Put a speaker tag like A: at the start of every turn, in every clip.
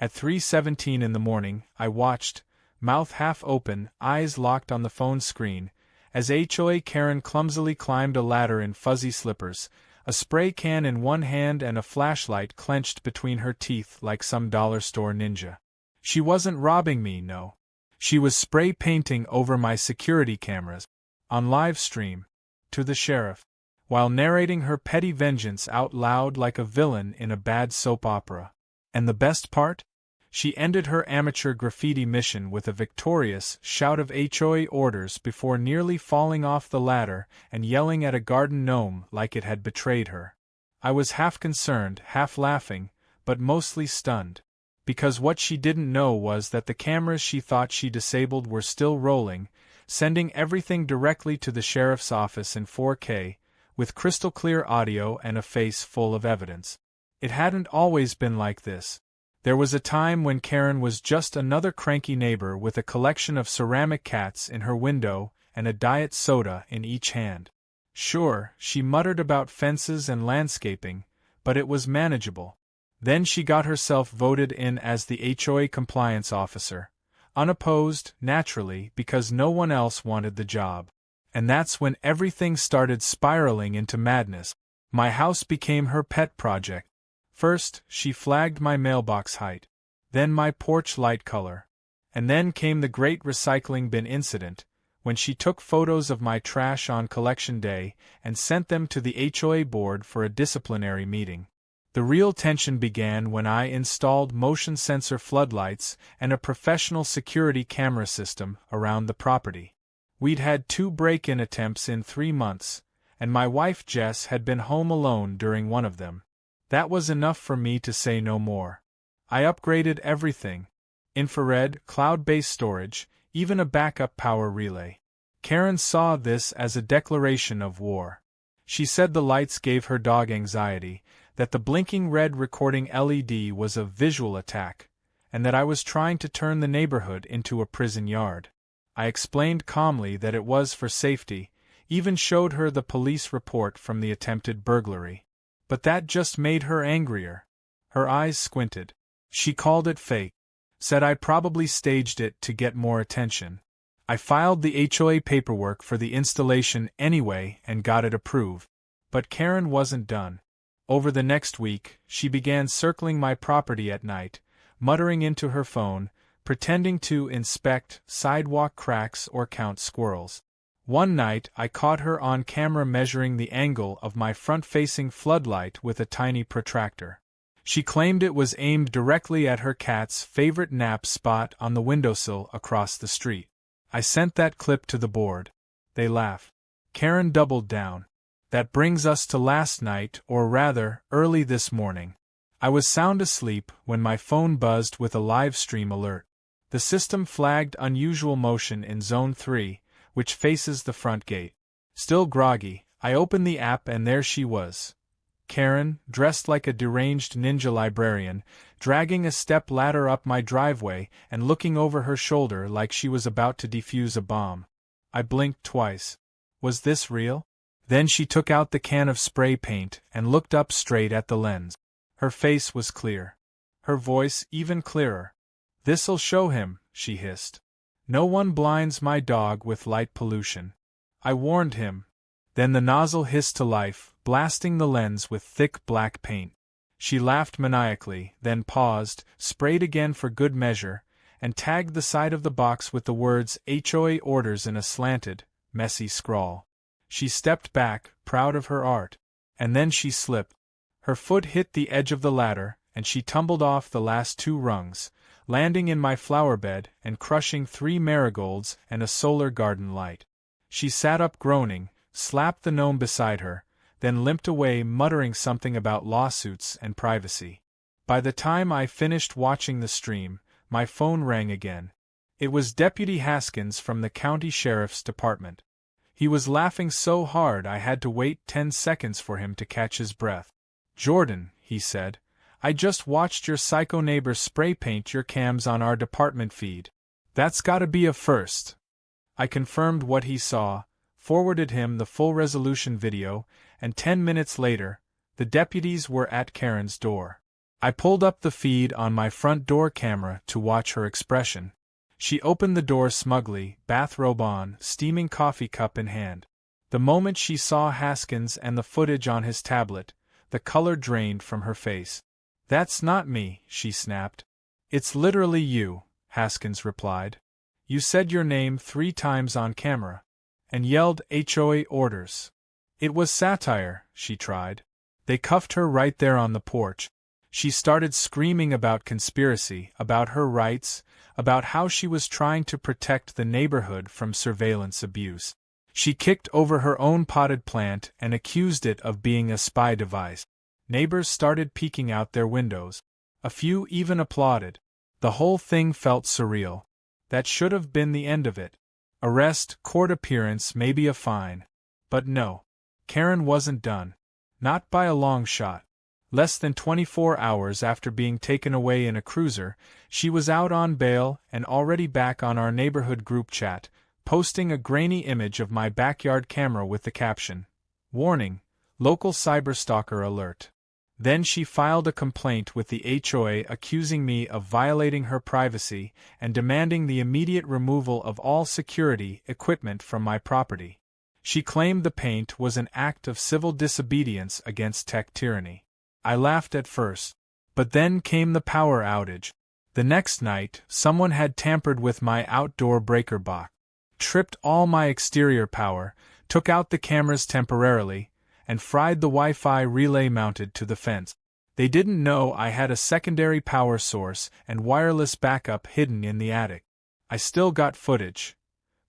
A: At 3:17 in the morning, I watched, mouth half open, eyes locked on the phone screen, as HOA Karen clumsily climbed a ladder in fuzzy slippers, a spray can in one hand and a flashlight clenched between her teeth like some dollar store ninja. She wasn't robbing me, no. She was spray painting over my security cameras, on live stream, to the sheriff, while narrating her petty vengeance out loud like a villain in a bad soap opera. And the best part? She ended her amateur graffiti mission with a victorious shout of HOA orders before nearly falling off the ladder and yelling at a garden gnome like it had betrayed her. I was half concerned, half laughing, but mostly stunned. Because what she didn't know was that the cameras she thought she disabled were still rolling, sending everything directly to the sheriff's office in 4K, with crystal clear audio and a face full of evidence. It hadn't always been like this. There was a time when Karen was just another cranky neighbor with a collection of ceramic cats in her window and a diet soda in each hand. Sure, she muttered about fences and landscaping, but it was manageable. Then she got herself voted in as the HOA compliance officer, unopposed, naturally, because no one else wanted the job. And that's when everything started spiraling into madness. My house became her pet project. First, she flagged my mailbox height, then my porch light color, and then came the great recycling bin incident, when she took photos of my trash on collection day and sent them to the HOA board for a disciplinary meeting. The real tension began when I installed motion sensor floodlights and a professional security camera system around the property. We'd had 2 break-in attempts in 3 months, and my wife Jess had been home alone during one of them. That was enough for me to say no more. I upgraded everything: infrared, cloud-based storage, even a backup power relay. Karen saw this as a declaration of war. She said the lights gave her dog anxiety, that the blinking red recording LED was a visual attack, and that I was trying to turn the neighborhood into a prison yard. I explained calmly that it was for safety, even showed her the police report from the attempted burglary. But that just made her angrier. Her eyes squinted. She called it fake. Said I probably staged it to get more attention. I filed the HOA paperwork for the installation anyway and got it approved. But Karen wasn't done. Over the next week, she began circling my property at night, muttering into her phone, pretending to inspect sidewalk cracks or count squirrels. One night I caught her on camera measuring the angle of my front-facing floodlight with a tiny protractor. She claimed it was aimed directly at her cat's favorite nap spot on the windowsill across the street. I sent that clip to the board. They laughed. Karen doubled down. That brings us to last night, or rather, early this morning. I was sound asleep when my phone buzzed with a live stream alert. The system flagged unusual motion in Zone 3, which faces the front gate. Still groggy, I opened the app and there she was. Karen, dressed like a deranged ninja librarian, dragging a step ladder up my driveway and looking over her shoulder like she was about to defuse a bomb. I blinked twice. Was this real? Then she took out the can of spray paint and looked up straight at the lens. Her face was clear. Her voice even clearer. "This'll show him," she hissed. "No one blinds my dog with light pollution." I warned him. Then the nozzle hissed to life, blasting the lens with thick black paint. She laughed maniacally, then paused, sprayed again for good measure, and tagged the side of the box with the words HOA orders in a slanted, messy scrawl. She stepped back, proud of her art. And then she slipped. Her foot hit the edge of the ladder, and she tumbled off the last 2 rungs, landing in my flower bed and crushing 3 marigolds and a solar garden light. She sat up groaning, slapped the gnome beside her, then limped away muttering something about lawsuits and privacy. By the time I finished watching the stream, my phone rang again. It was Deputy Haskins from the county sheriff's department. He was laughing so hard I had to wait 10 seconds for him to catch his breath. "Jordan," he said, "I just watched your psycho neighbor spray paint your cams on our department feed. That's gotta be a first." I confirmed what he saw, forwarded him the full-resolution video, and 10 minutes later, the deputies were at Karen's door. I pulled up the feed on my front door camera to watch her expression. She opened the door smugly, bathrobe on, steaming coffee cup in hand. The moment she saw Haskins and the footage on his tablet, the color drained from her face. "That's not me," she snapped. "It's literally you," Haskins replied. "You said your name 3 times on camera. And yelled HOA orders." "It was satire," she tried. "They cuffed her right there on the porch. She started screaming about conspiracy, about her rights, about how she was trying to protect the neighborhood from surveillance abuse. She kicked over her own potted plant and accused it of being a spy device. Neighbors started peeking out their windows. A few even applauded. The whole thing felt surreal. That should have been the end of it. Arrest, court appearance, maybe a fine. But no. Karen wasn't done. Not by a long shot. Less than 24 hours after being taken away in a cruiser, she was out on bail and already back on our neighborhood group chat, posting a grainy image of my backyard camera with the caption, "Warning, local cyberstalker alert." Then she filed a complaint with the HOA accusing me of violating her privacy and demanding the immediate removal of all security equipment from my property. She claimed the paint was an act of civil disobedience against tech tyranny. I laughed at first. But then came the power outage. The next night, someone had tampered with my outdoor breaker box, tripped all my exterior power, took out the cameras temporarily, and fried the Wi-Fi relay mounted to the fence. They didn't know I had a secondary power source and wireless backup hidden in the attic. I still got footage.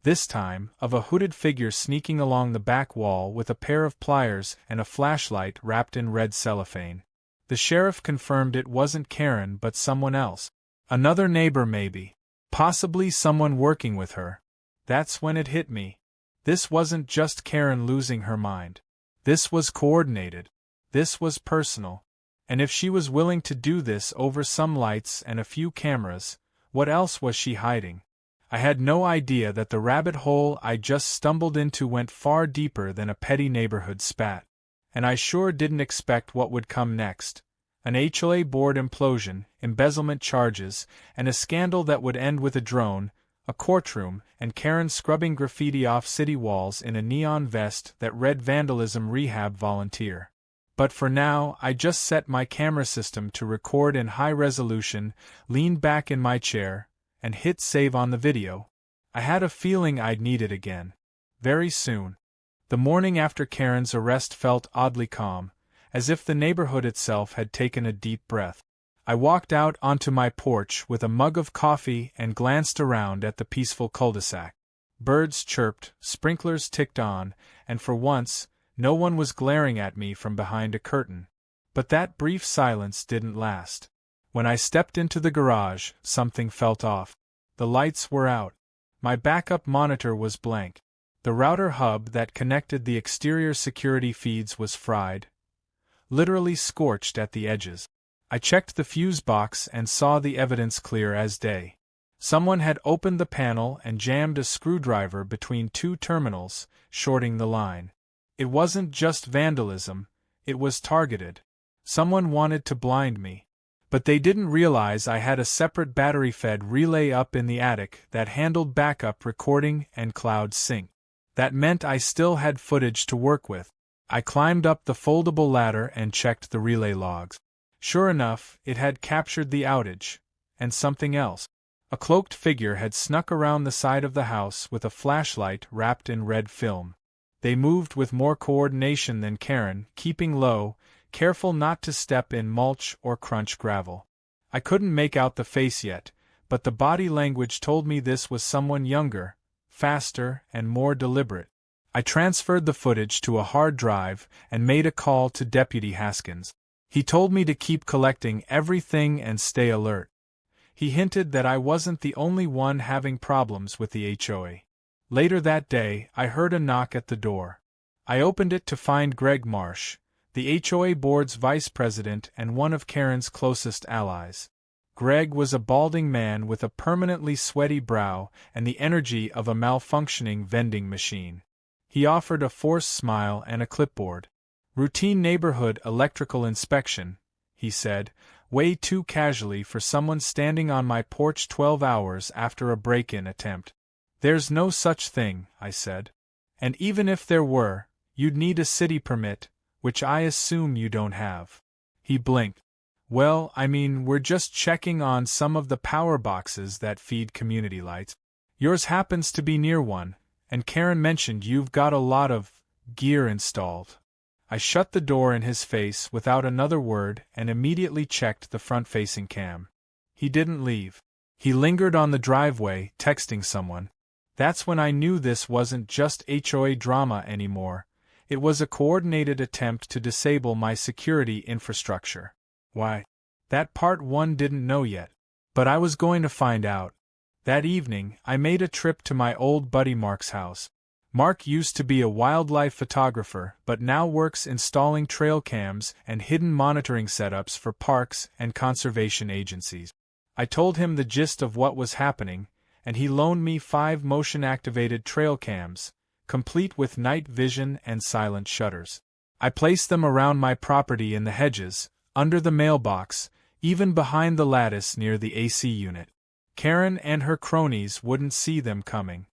A: This time, of a hooded figure sneaking along the back wall with a pair of pliers and a flashlight wrapped in red cellophane. The sheriff confirmed it wasn't Karen but someone else. Another neighbor maybe. Possibly someone working with her. That's when it hit me. This wasn't just Karen losing her mind. This was coordinated. This was personal. And if she was willing to do this over some lights and a few cameras, what else was she hiding? I had no idea that the rabbit hole I just stumbled into went far deeper than a petty neighborhood spat. And I sure didn't expect what would come next. An HOA board implosion, embezzlement charges, and a scandal that would end with a drone, a courtroom, and Karen scrubbing graffiti off city walls in a neon vest that read Vandalism Rehab Volunteer. But for now, I just set my camera system to record in high resolution, leaned back in my chair, and hit save on the video. I had a feeling I'd need it again. Very soon. The morning after Karen's arrest felt oddly calm, as if the neighborhood itself had taken a deep breath. I walked out onto my porch with a mug of coffee and glanced around at the peaceful cul-de-sac. Birds chirped, sprinklers ticked on, and for once, no one was glaring at me from behind a curtain. But that brief silence didn't last. When I stepped into the garage, something felt off. The lights were out. My backup monitor was blank. The router hub that connected the exterior security feeds was fried, literally scorched at the edges. I checked the fuse box and saw the evidence clear as day. Someone had opened the panel and jammed a screwdriver between 2 terminals, shorting the line. It wasn't just vandalism, it was targeted. Someone wanted to blind me. But they didn't realize I had a separate battery-fed relay up in the attic that handled backup recording and cloud sync. That meant I still had footage to work with. I climbed up the foldable ladder and checked the relay logs. Sure enough, it had captured the outage. And something else. A cloaked figure had snuck around the side of the house with a flashlight wrapped in red film. They moved with more coordination than Karen, keeping low, careful not to step in mulch or crunch gravel. I couldn't make out the face yet, but the body language told me this was someone younger, faster, and more deliberate. I transferred the footage to a hard drive and made a call to Deputy Haskins. He told me to keep collecting everything and stay alert. He hinted that I wasn't the only one having problems with the HOA. Later that day, I heard a knock at the door. I opened it to find Greg Marsh, the HOA board's vice president and one of Karen's closest allies. Greg was a balding man with a permanently sweaty brow and the energy of a malfunctioning vending machine. He offered a forced smile and a clipboard. "Routine neighborhood electrical inspection," he said, way too casually for someone standing on my porch 12 hours after a break-in attempt. There's no such thing, I said. And even if there were, you'd need a city permit, which I assume you don't have. He blinked. Well, I mean, we're just checking on some of the power boxes that feed community lights. Yours happens to be near one, and Karen mentioned you've got a lot of gear installed. I shut the door in his face without another word and immediately checked the front-facing cam. He didn't leave. He lingered on the driveway, texting someone. That's when I knew this wasn't just HOA drama anymore. It was a coordinated attempt to disable my security infrastructure. Why? That part one didn't know yet. But I was going to find out. That evening, I made a trip to my old buddy Mark's house. Mark used to be a wildlife photographer but now works installing trail cams and hidden monitoring setups for parks and conservation agencies. I told him the gist of what was happening, and he loaned me 5 motion-activated trail cams, complete with night vision and silent shutters. I placed them around my property in the hedges, under the mailbox, even behind the lattice near the AC unit. Karen and her cronies wouldn't see them coming.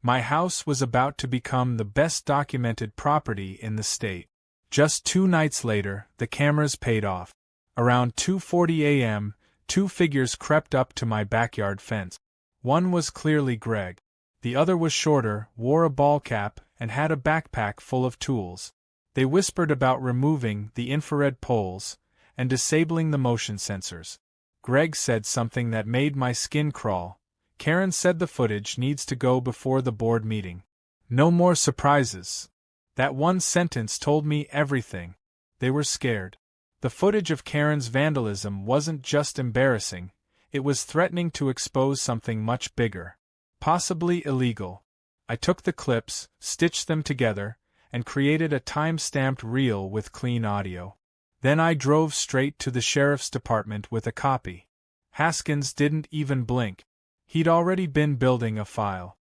A: My house was about to become the best documented property in the state. Just 2 nights later, the cameras paid off. Around 2:40 a.m., 2 figures crept up to my backyard fence. One was clearly Greg. The other was shorter, wore a ball cap, and had a backpack full of tools. They whispered about removing the infrared poles and disabling the motion sensors. Greg said something that made my skin crawl. Karen said the footage needs to go before the board meeting. No more surprises. That one sentence told me everything. They were scared. The footage of Karen's vandalism wasn't just embarrassing, it was threatening to expose something much bigger. Possibly illegal. I took the clips, stitched them together, and created a time-stamped reel with clean audio. Then I drove straight to the sheriff's department with a copy. Haskins didn't even blink. He'd already been building a file.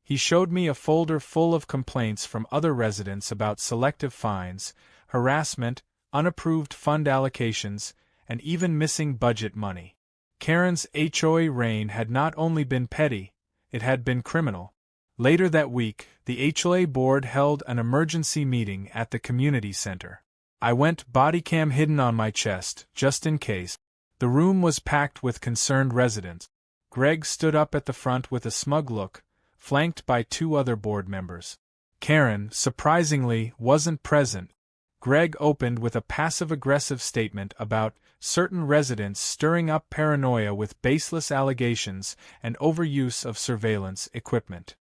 A: He showed me a folder full of complaints from other residents about selective fines, harassment, unapproved fund allocations, and even missing budget money. Karen's HOA reign had not only been petty, it had been criminal. Later that week, the HOA board held an emergency meeting at the community center. I went bodycam hidden on my chest, just in case. The room was packed with concerned residents. Greg stood up at the front with a smug look, flanked by 2 other board members. Karen, surprisingly, wasn't present. Greg opened with a passive-aggressive statement about certain residents stirring up paranoia with baseless allegations and overuse of surveillance equipment.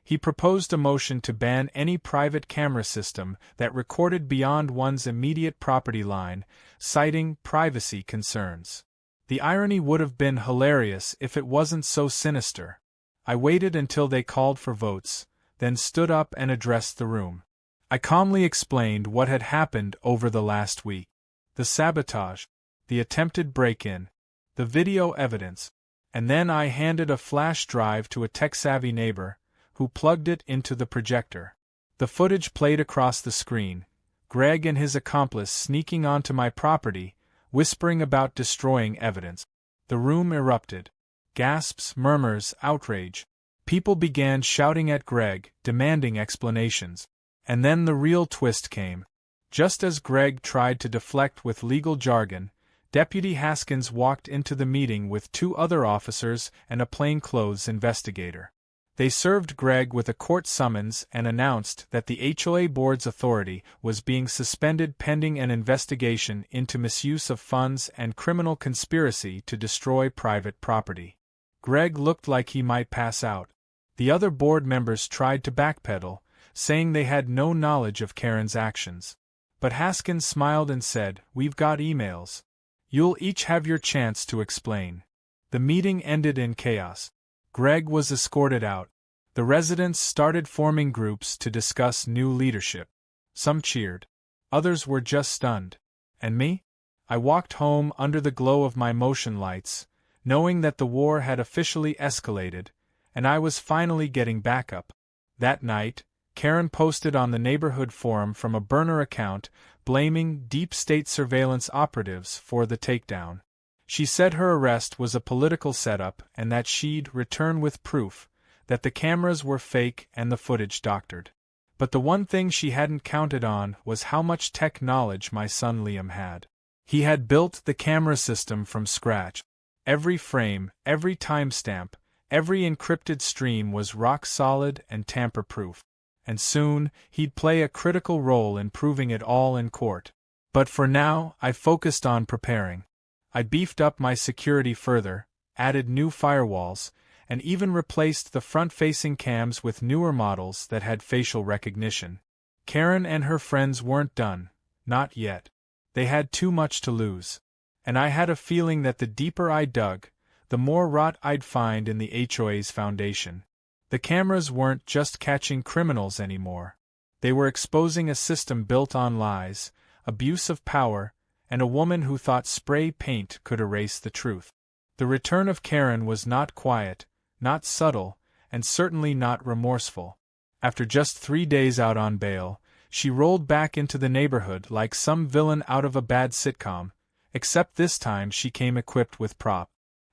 A: He proposed a motion to ban any private camera system that recorded beyond one's immediate property line, citing privacy concerns. The irony would have been hilarious if it wasn't so sinister. I waited until they called for votes, then stood up and addressed the room. I calmly explained what had happened over the last week. The sabotage, the attempted break-in, the video evidence, and then I handed a flash drive to a tech-savvy neighbor, who plugged it into the projector. The footage played across the screen, Greg and his accomplice sneaking onto my property, whispering about destroying evidence. The room erupted. Gasps, murmurs, outrage. People began shouting at Greg, demanding explanations. And then the real twist came. Just as Greg tried to deflect with legal jargon, Deputy Haskins walked into the meeting with 2 other officers and a plainclothes investigator. They served Greg with a court summons and announced that the HOA board's authority was being suspended pending an investigation into misuse of funds and criminal conspiracy to destroy private property. Greg looked like he might pass out. The other board members tried to backpedal, saying they had no knowledge of Karen's actions. But Haskins smiled and said, "We've got emails. You'll each have your chance to explain." The meeting ended in chaos. Greg was escorted out. The residents started forming groups to discuss new leadership. Some cheered. Others were just stunned. And me? I walked home under the glow of my motion lights, knowing that the war had officially escalated, and I was finally getting backup. That night, Karen posted on the neighborhood forum from a burner account, blaming deep state surveillance operatives for the takedown. She said her arrest was a political setup and that she'd return with proof that the cameras were fake and the footage doctored. But the one thing she hadn't counted on was how much tech knowledge my son Liam had. He had built the camera system from scratch. Every frame, every timestamp, every encrypted stream was rock solid and tamper-proof. And soon, he'd play a critical role in proving it all in court. But for now, I focused on preparing. I beefed up my security further, added new firewalls, and even replaced the front-facing cams with newer models that had facial recognition. Karen and her friends weren't done, not yet. They had too much to lose. And I had a feeling that the deeper I dug, the more rot I'd find in the HOA's foundation. The cameras weren't just catching criminals anymore. They were exposing a system built on lies, abuse of power, and a woman who thought spray paint could erase the truth. The return of Karen was not quiet, not subtle, and certainly not remorseful. After just 3 days out on bail, she rolled back into the neighborhood like some villain out of a bad sitcom, except this time she came equipped with prop.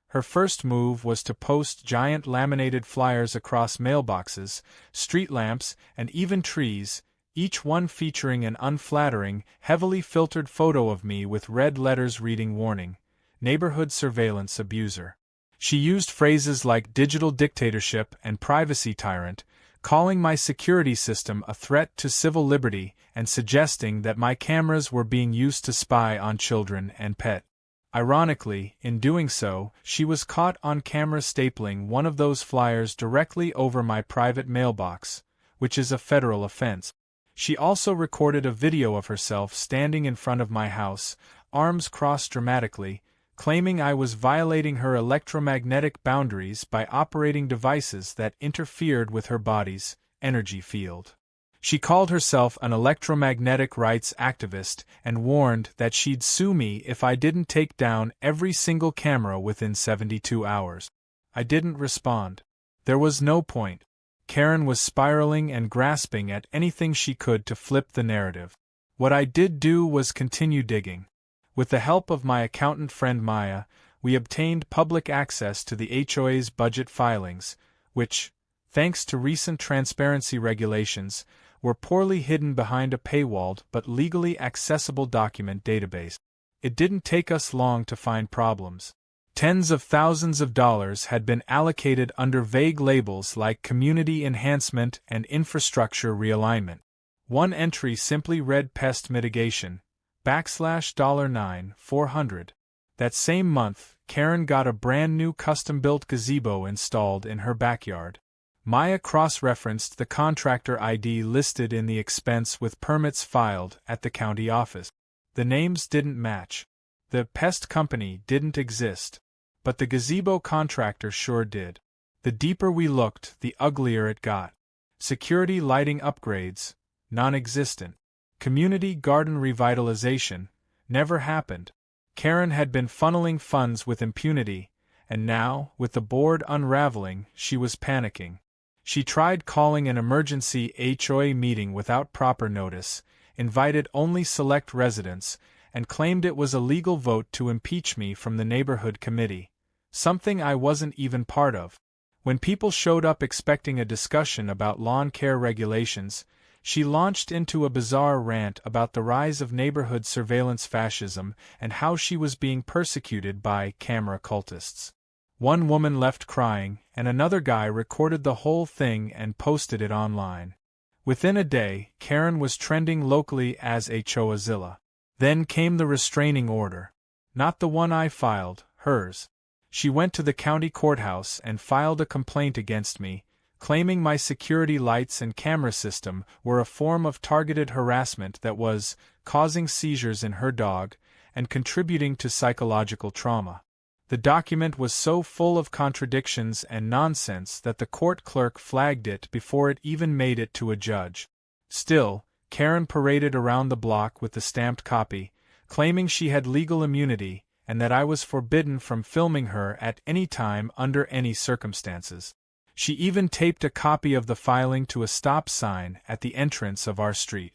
A: Her first move was to post giant laminated flyers across mailboxes, street lamps, and even trees, each one featuring an unflattering, heavily filtered photo of me with red letters reading "Warning, Neighborhood Surveillance Abuser." She used phrases like digital dictatorship and privacy tyrant, calling my security system a threat to civil liberty and suggesting that my cameras were being used to spy on children and pets. Ironically, in doing so, she was caught on camera stapling one of those flyers directly over my private mailbox, which is a federal offense. She also recorded a video of herself standing in front of my house, arms crossed dramatically, claiming I was violating her electromagnetic boundaries by operating devices that interfered with her body's energy field. She called herself an electromagnetic rights activist and warned that she'd sue me if I didn't take down every single camera within 72 hours. I didn't respond. There was no point. Karen was spiraling and grasping at anything she could to flip the narrative. What I did do was continue digging. With the help of my accountant friend Maya, we obtained public access to the HOA's budget filings, which, thanks to recent transparency regulations, were poorly hidden behind a paywalled but legally accessible document database. It didn't take us long to find problems. Tens of thousands of dollars had been allocated under vague labels like community enhancement and infrastructure realignment. One entry simply read pest mitigation, $9,400. That same month, Karen got a brand new custom-built gazebo installed in her backyard. Maya cross-referenced the contractor ID listed in the expense with permits filed at the county office. The names didn't match. The pest company didn't exist. But the gazebo contractor sure did. The deeper we looked, the uglier it got. Security lighting upgrades, non-existent. Community garden revitalization, never happened. Karen had been funneling funds with impunity, and now, with the board unraveling, she was panicking. She tried calling an emergency HOA meeting without proper notice, invited only select residents, and claimed it was a legal vote to impeach me from the neighborhood committee, something I wasn't even part of. When people showed up expecting a discussion about lawn care regulations, she launched into a bizarre rant about the rise of neighborhood surveillance fascism and how she was being persecuted by camera cultists. One woman left crying, and another guy recorded the whole thing and posted it online. Within a day, Karen was trending locally as a HOAzilla. Then came the restraining order. Not the one I filed, hers. She went to the county courthouse and filed a complaint against me, claiming my security lights and camera system were a form of targeted harassment that was causing seizures in her dog and contributing to psychological trauma. The document was so full of contradictions and nonsense that the court clerk flagged it before it even made it to a judge. Still, Karen paraded around the block with the stamped copy, claiming she had legal immunity and that I was forbidden from filming her at any time under any circumstances. She even taped a copy of the filing to a stop sign at the entrance of our street.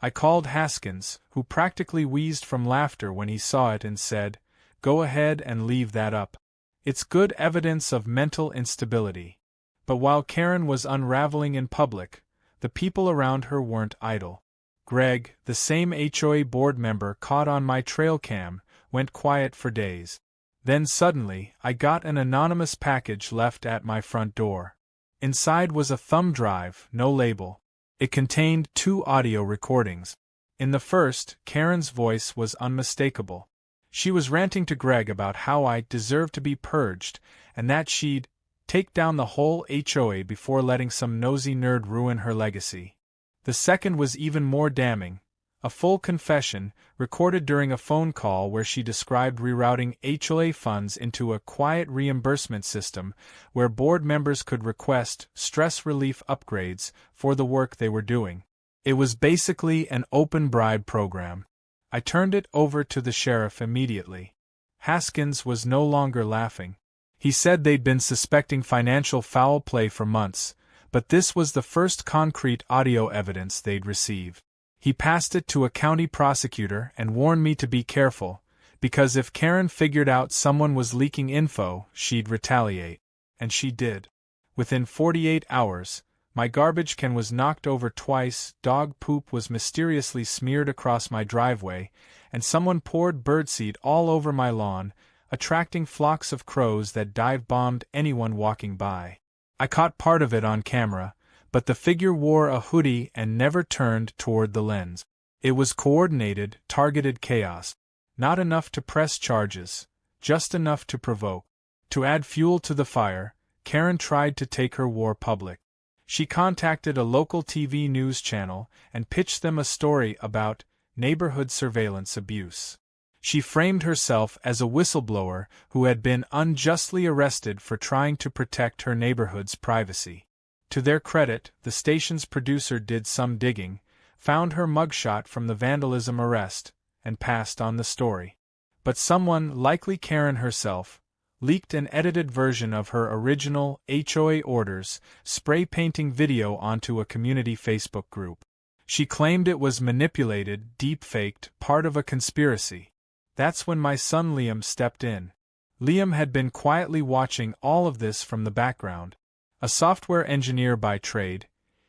A: I called Haskins, who practically wheezed from laughter when he saw it, and said, "Go ahead and leave that up. It's good evidence of mental instability." But while Karen was unraveling in public, the people around her weren't idle. Greg, the same HOA board member caught on my trail cam, went quiet for days. Then suddenly, I got an anonymous package left at my front door. Inside was a thumb drive, no label. It contained 2 audio recordings. In the first, Karen's voice was unmistakable. She was ranting to Greg about how I deserved to be purged, and that she'd take down the whole HOA before letting some nosy nerd ruin her legacy. The second was even more damning. A full confession, recorded during a phone call where she described rerouting HOA funds into a quiet reimbursement system where board members could request stress relief upgrades for the work they were doing. It was basically an open bribe program. I turned it over to the sheriff immediately. Haskins was no longer laughing. He said they'd been suspecting financial foul play for months, but this was the first concrete audio evidence they'd received. He passed it to a county prosecutor and warned me to be careful, because if Karen figured out someone was leaking info, she'd retaliate. And she did. Within 48 hours, my garbage can was knocked over twice, dog poop was mysteriously smeared across my driveway, and someone poured birdseed all over my lawn, attracting flocks of crows that dive-bombed anyone walking by. I caught part of it on camera, but the figure wore a hoodie and never turned toward the lens. It was coordinated, targeted chaos. Not enough to press charges, just enough to provoke. To add fuel to the fire, Karen tried to take her war public. She contacted a local TV news channel and pitched them a story about neighborhood surveillance abuse. She framed herself as a whistleblower who had been unjustly arrested for trying to protect her neighborhood's privacy. To their credit, the station's producer did some digging, found her mugshot from the vandalism arrest, and passed on the story. But someone, likely Karen herself, leaked an edited version of her original HOA orders, spray-painting video onto a community Facebook group. She claimed it was manipulated, deep-faked, part of a conspiracy. That's when my son Liam stepped in. Liam had been quietly watching all of this from the background. A software engineer by trade,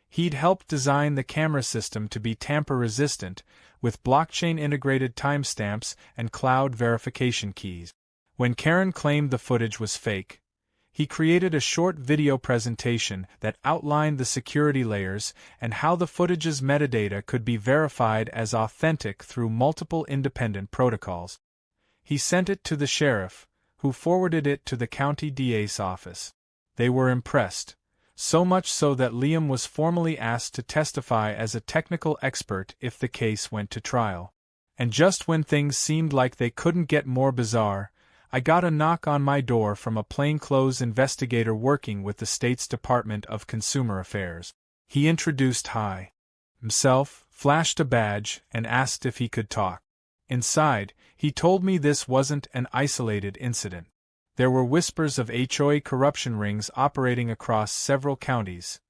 A: he'd helped design the camera system to be tamper-resistant, with blockchain-integrated timestamps and cloud verification keys. When Karen claimed the footage was fake, he created a short video presentation that outlined the security layers and how the footage's metadata could be verified as authentic through multiple independent protocols. He sent it to the sheriff, who forwarded it to the county DA's office. They were impressed, so much so that Liam was formally asked to testify as a technical expert if the case went to trial. And just when things seemed like they couldn't get more bizarre, I got a knock on my door from a plainclothes investigator working with the state's Department of Consumer Affairs. He introduced himself, flashed a badge, and asked if he could talk. Inside, he told me this wasn't an isolated incident. There were whispers of HOA corruption rings operating across several counties,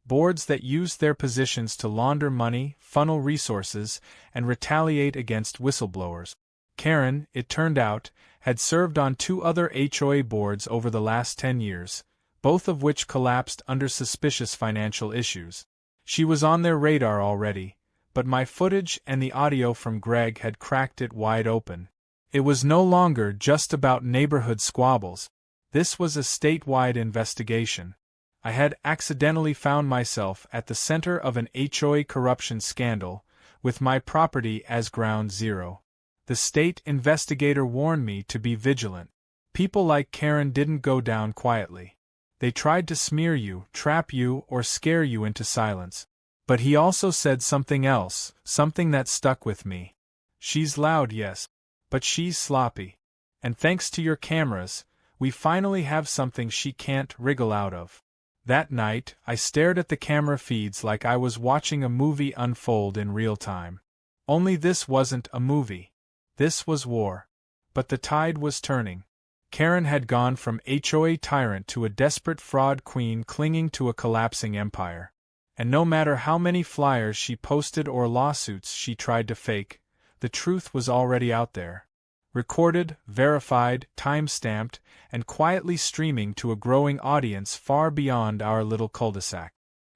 A: boards that used their positions to launder money, funnel resources, and retaliate against whistleblowers. Karen, it turned out, had served on 2 other HOA boards over the last 10 years, both of which collapsed under suspicious financial issues. She was on their radar already, but my footage and the audio from Greg had cracked it wide open. It was no longer just about neighborhood squabbles. This was a statewide investigation. I had accidentally found myself at the center of an HOA corruption scandal, with my property as ground zero. The state investigator warned me to be vigilant. People like Karen didn't go down quietly. They tried to smear you, trap you, or scare you into silence. But he also said something else, something that stuck with me. She's loud, yes, but she's sloppy. And thanks to your cameras, we finally have something she can't wriggle out of. That night, I stared at the camera feeds like I was watching a movie unfold in real time. Only this wasn't a movie. This was war. But the tide was turning. Karen had gone from HOA tyrant to a desperate fraud queen clinging to a collapsing empire. And no matter how many flyers she posted or lawsuits she tried to fake, the truth was already out there. Recorded, verified, time-stamped, and quietly streaming to a growing audience far beyond our little cul-de-sac.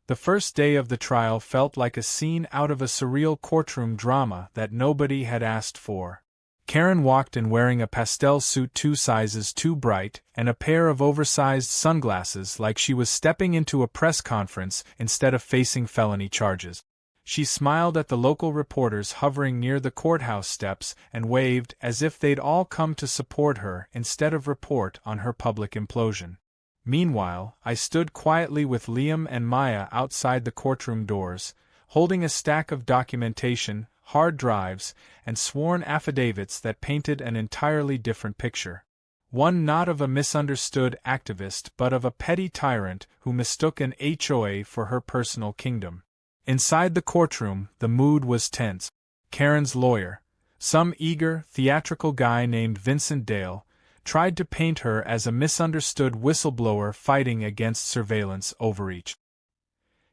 A: The first day of the trial felt like a scene out of a surreal courtroom drama that nobody had asked for. Karen walked in wearing a pastel suit 2 sizes too bright and a pair of oversized sunglasses like she was stepping into a press conference instead of facing felony charges. She smiled at the local reporters hovering near the courthouse steps and waved as if they'd all come to support her instead of report on her public implosion. Meanwhile, I stood quietly with Liam and Maya outside the courtroom doors, holding a stack of documentation, hard drives, and sworn affidavits that painted an entirely different picture. One not of a misunderstood activist but of a petty tyrant who mistook an HOA for her personal kingdom. Inside the courtroom, the mood was tense. Karen's lawyer, some eager, theatrical guy named Vincent Dale, tried to paint her as a misunderstood whistleblower fighting against surveillance overreach.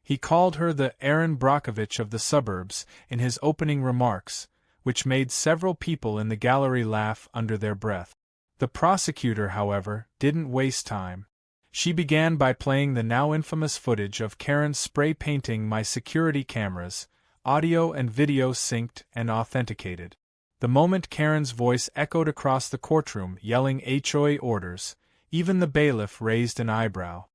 A: He called her the Erin Brockovich of the suburbs in his opening remarks, which made several people in the gallery laugh under their breath. The prosecutor, however, didn't waste time. She began by playing the now infamous footage of Karen spray painting my security cameras, audio and video synced and authenticated. The moment Karen's voice echoed across the courtroom yelling HOA orders, even the bailiff raised an eyebrow.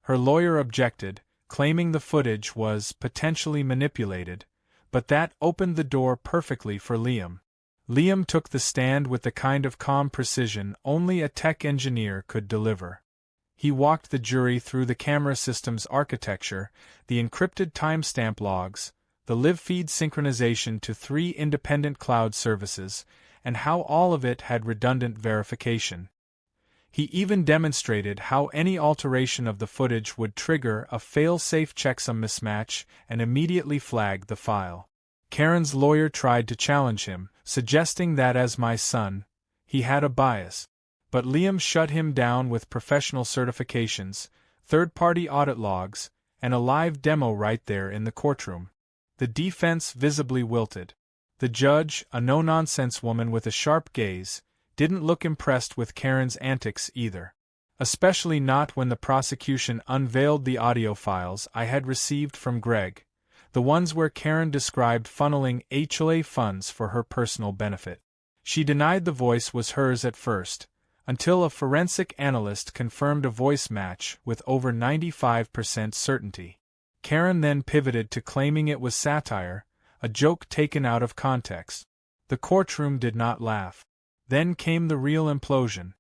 A: Her lawyer objected, claiming the footage was potentially manipulated, but that opened the door perfectly for Liam. Liam took the stand with the kind of calm precision only a tech engineer could deliver. He walked the jury through the camera system's architecture, the encrypted timestamp logs, the live feed synchronization to 3 independent cloud services, and how all of it had redundant verification. He even demonstrated how any alteration of the footage would trigger a fail-safe checksum mismatch and immediately flag the file. Karen's lawyer tried to challenge him, suggesting that as my son, he had a bias. But Liam shut him down with professional certifications, third-party audit logs, and a live demo right there in the courtroom. The defense visibly wilted. The judge, a no-nonsense woman with a sharp gaze, didn't look impressed with Karen's antics either. Especially not when the prosecution unveiled the audio files I had received from Greg, the ones where Karen described funneling HOA funds for her personal benefit. She denied the voice was hers at first, until a forensic analyst confirmed a voice match with over 95% certainty. Karen then pivoted to claiming it was satire, a joke taken out of context. The courtroom did not laugh. Then came the real implosion.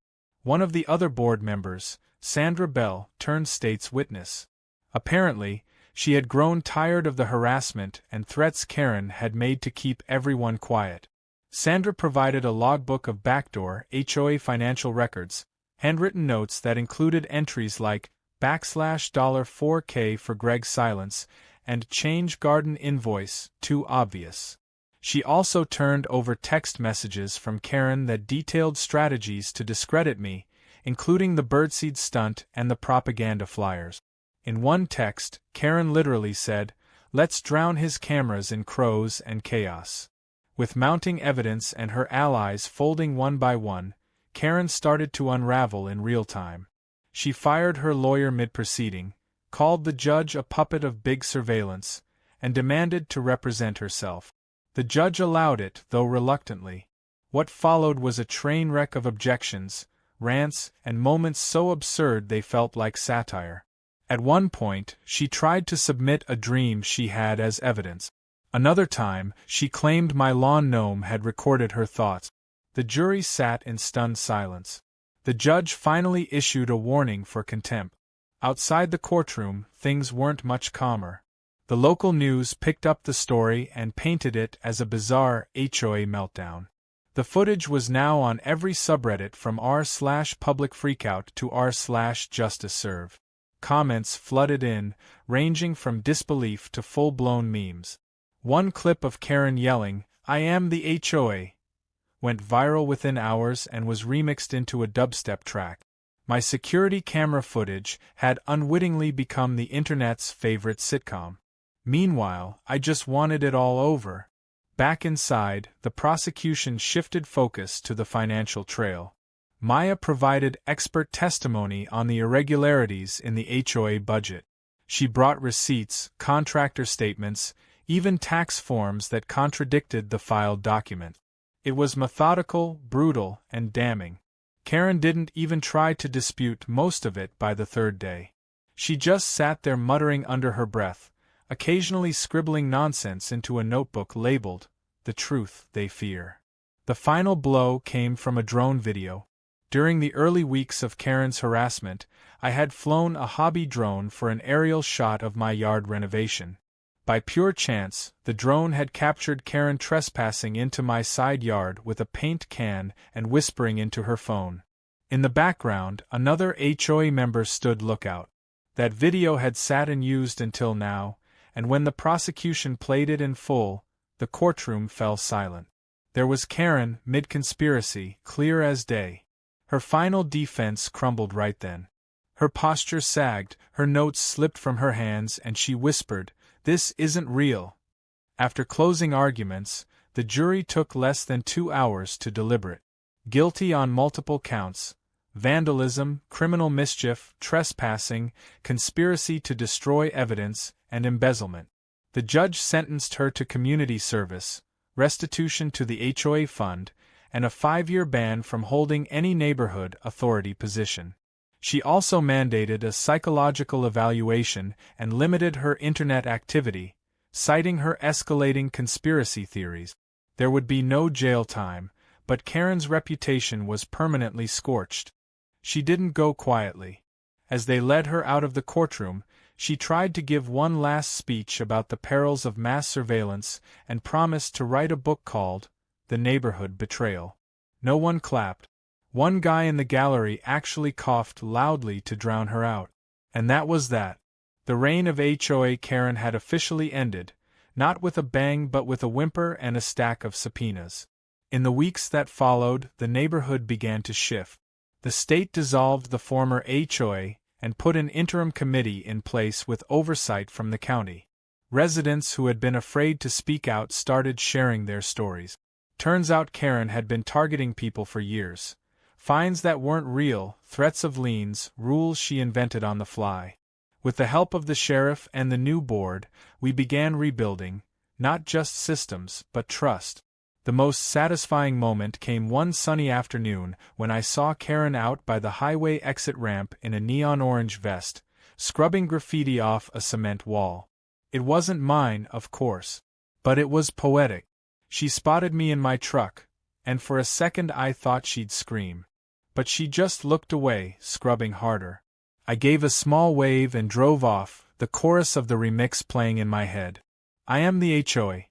A: One of the other board members, Sandra Bell, turned state's witness. Apparently, she had grown tired of the harassment and threats Karen had made to keep everyone quiet. Sandra provided a logbook of backdoor HOA financial records, handwritten notes that included entries like $4K for Greg's silence and change garden invoice, too obvious. She also turned over text messages from Karen that detailed strategies to discredit me, including the birdseed stunt and the propaganda flyers. In one text, Karen literally said, "Let's drown his cameras in crows and chaos." With mounting evidence and her allies folding one by one, Karen started to unravel in real time. She fired her lawyer mid-proceeding, called the judge a puppet of big surveillance, and demanded to represent herself. The judge allowed it, though reluctantly. What followed was a train wreck of objections, rants, and moments so absurd they felt like satire. At one point, she tried to submit a dream she had as evidence. Another time, she claimed my lawn gnome had recorded her thoughts. The jury sat in stunned silence. The judge finally issued a warning for contempt. Outside the courtroom, things weren't much calmer. The local news picked up the story and painted it as a bizarre HOA meltdown. The footage was now on every subreddit from r/public freakout to r/justice serve. Comments flooded in, ranging from disbelief to full-blown memes. One clip of Karen yelling, "I am the HOA," went viral within hours and was remixed into a dubstep track. My security camera footage had unwittingly become the internet's favorite sitcom. Meanwhile, I just wanted it all over. Back inside, the prosecution shifted focus to the financial trail. Maya provided expert testimony on the irregularities in the HOA budget. She brought receipts, contractor statements, even tax forms that contradicted the filed document. It was methodical, brutal, and damning. Karen didn't even try to dispute most of it by the third day. She just sat there muttering under her breath, occasionally scribbling nonsense into a notebook labeled, "The Truth They Fear." The final blow came from a drone video. During the early weeks of Karen's harassment, I had flown a hobby drone for an aerial shot of my yard renovation. By pure chance, the drone had captured Karen trespassing into my side yard with a paint can and whispering into her phone. In the background, another HOA member stood lookout. That video had sat unused until now, and when the prosecution played it in full, the courtroom fell silent. There was Karen, mid-conspiracy, clear as day. Her final defense crumbled right then. Her posture sagged, her notes slipped from her hands, and she whispered, "This isn't real." After closing arguments, the jury took less than 2 hours to deliberate. Guilty on multiple counts: vandalism, criminal mischief, trespassing, conspiracy to destroy evidence, and embezzlement. The judge sentenced her to community service, restitution to the HOA fund, and a 5-year ban from holding any neighborhood authority position. She also mandated a psychological evaluation and limited her internet activity, citing her escalating conspiracy theories. There would be no jail time, but Karen's reputation was permanently scorched. She didn't go quietly. As they led her out of the courtroom, she tried to give one last speech about the perils of mass surveillance and promised to write a book called The Neighborhood Betrayal. No one clapped. One guy in the gallery actually coughed loudly to drown her out. And that was that. The reign of HOA Karen had officially ended, not with a bang but with a whimper and a stack of subpoenas. In the weeks that followed, the neighborhood began to shift. The state dissolved the former HOA and put an interim committee in place with oversight from the county. Residents who had been afraid to speak out started sharing their stories. Turns out Karen had been targeting people for years. Fines that weren't real, threats of liens, rules she invented on the fly. With the help of the sheriff and the new board, we began rebuilding, not just systems, but trust. The most satisfying moment came one sunny afternoon when I saw Karen out by the highway exit ramp in a neon orange vest, scrubbing graffiti off a cement wall. It wasn't mine, of course. But it was poetic. She spotted me in my truck, and for a second I thought she'd scream. But she just looked away, scrubbing harder. I gave a small wave and drove off, the chorus of the remix playing in my head. I am the HOA.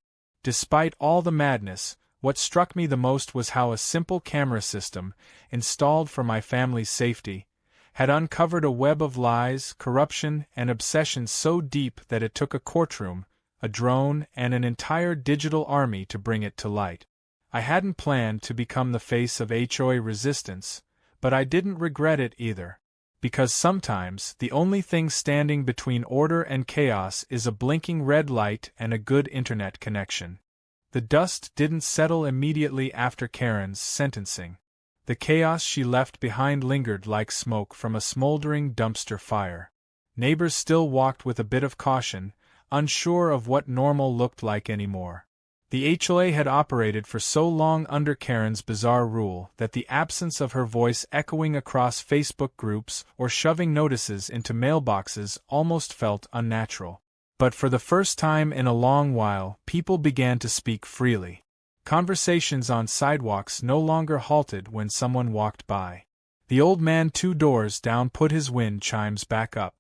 A: Despite all the madness, what struck me the most was how a simple camera system, installed for my family's safety, had uncovered a web of lies, corruption, and obsession so deep that it took a courtroom, a drone, and an entire digital army to bring it to light. I hadn't planned to become the face of HOA resistance, but I didn't regret it either. Because sometimes the only thing standing between order and chaos is a blinking red light and a good internet connection. The dust didn't settle immediately after Karen's sentencing. The chaos she left behind lingered like smoke from a smoldering dumpster fire. Neighbors still walked with a bit of caution, unsure of what normal looked like anymore. The HOA had operated for so long under Karen's bizarre rule that the absence of her voice echoing across Facebook groups or shoving notices into mailboxes almost felt unnatural. But for the first time in a long while, people began to speak freely. Conversations on sidewalks no longer halted when someone walked by. The old man 2 doors down put his wind chimes back up.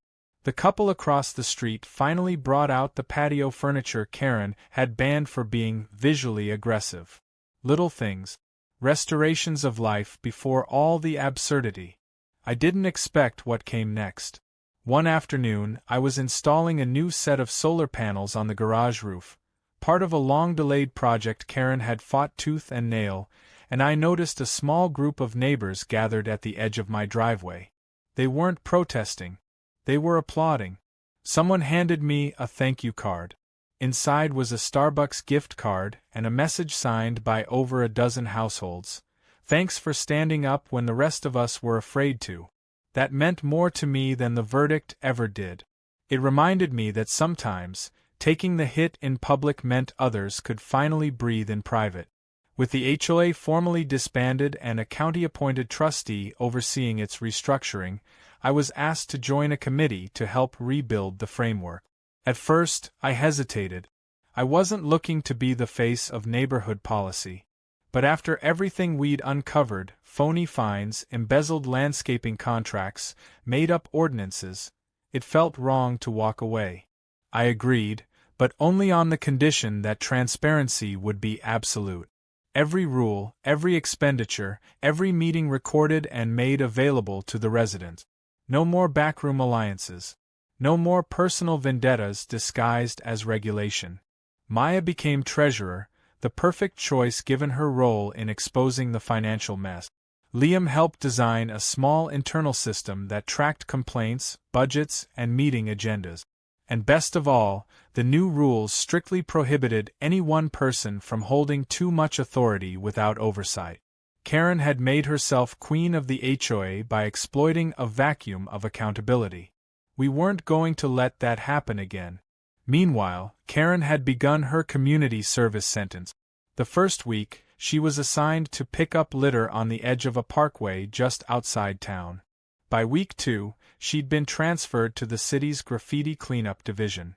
A: The couple across the street finally brought out the patio furniture Karen had banned for being visually aggressive. Little things. Restorations of life before all the absurdity. I didn't expect what came next. One afternoon, I was installing a new set of solar panels on the garage roof, part of a long-delayed project Karen had fought tooth and nail, and I noticed a small group of neighbors gathered at the edge of my driveway. They weren't protesting. They were applauding. Someone handed me a thank you card. Inside was a Starbucks gift card and a message signed by over a dozen households. "Thanks for standing up when the rest of us were afraid to." That meant more to me than the verdict ever did. It reminded me that sometimes, taking the hit in public meant others could finally breathe in private. With the HOA formally disbanded and a county-appointed trustee overseeing its restructuring, I was asked to join a committee to help rebuild the framework. At first, I hesitated. I wasn't looking to be the face of neighborhood policy. But after everything we'd uncovered, phony fines, embezzled landscaping contracts, made-up ordinances, it felt wrong to walk away. I agreed, but only on the condition that transparency would be absolute. Every rule, every expenditure, every meeting recorded and made available to the residents. No more backroom alliances. No more personal vendettas disguised as regulation. Maya became treasurer, the perfect choice given her role in exposing the financial mess. Liam helped design a small internal system that tracked complaints, budgets, and meeting agendas. And best of all, the new rules strictly prohibited any one person from holding too much authority without oversight. Karen had made herself queen of the HOA by exploiting a vacuum of accountability. We weren't going to let that happen again. Meanwhile, Karen had begun her community service sentence. The first week, she was assigned to pick up litter on the edge of a parkway just outside town. By week 2, she'd been transferred to the city's graffiti cleanup division.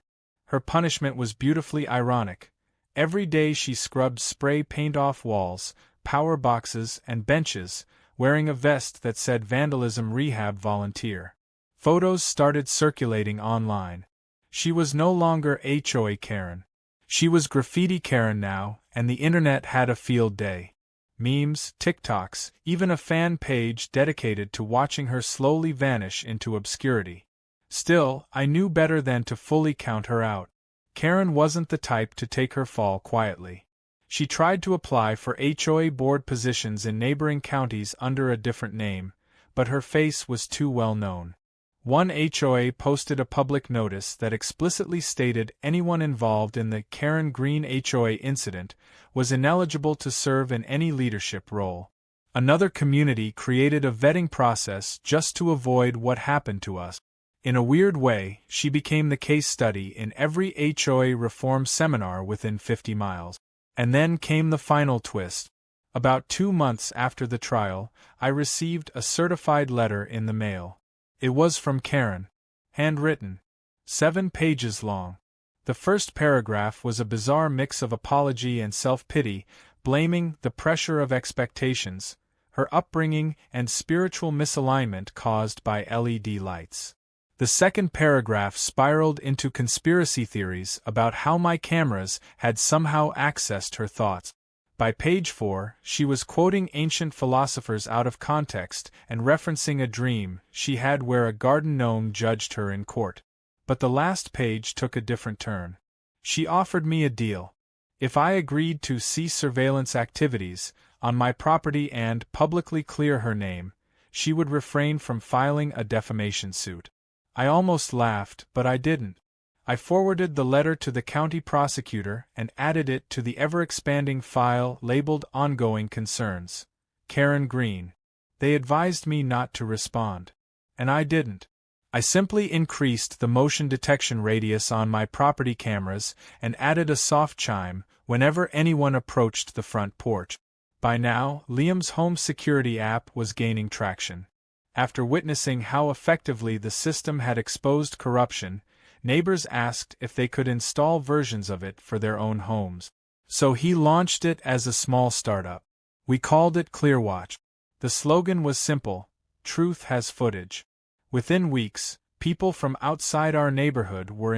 A: Her punishment was beautifully ironic. Every day she scrubbed spray paint off walls, power boxes, and benches, wearing a vest that said Vandalism Rehab Volunteer. Photos started circulating online. She was no longer HOA Karen. She was Graffiti Karen now, and the internet had a field day. Memes, TikToks, even a fan page dedicated to watching her slowly vanish into obscurity. Still, I knew better than to fully count her out. Karen wasn't the type to take her fall quietly. She tried to apply for HOA board positions in neighboring counties under a different name, but her face was too well known. One HOA posted a public notice that explicitly stated anyone involved in the Karen Green HOA incident was ineligible to serve in any leadership role. Another community created a vetting process just to avoid what happened to us. In a weird way, she became the case study in every HOA reform seminar within 50 miles. And then came the final twist. About 2 months after the trial, I received a certified letter in the mail. It was from Karen. Handwritten. 7 pages long. The first paragraph was a bizarre mix of apology and self-pity, blaming the pressure of expectations, her upbringing, and spiritual misalignment caused by LED lights. The second paragraph spiraled into conspiracy theories about how my cameras had somehow accessed her thoughts. By page 4, she was quoting ancient philosophers out of context and referencing a dream she had where a garden gnome judged her in court. But the last page took a different turn. She offered me a deal. If I agreed to cease surveillance activities on my property and publicly clear her name, she would refrain from filing a defamation suit. I almost laughed, but I didn't. I forwarded the letter to the county prosecutor and added it to the ever-expanding file labeled Ongoing Concerns. Karen Green. They advised me not to respond. And I didn't. I simply increased the motion detection radius on my property cameras and added a soft chime whenever anyone approached the front porch. By now, Liam's home security app was gaining traction. After witnessing how effectively the system had exposed corruption, neighbors asked if they could install versions of it for their own homes. So he launched it as a small startup. We called it ClearWatch. The slogan was simple: truth has footage. Within weeks, people from outside our neighborhood were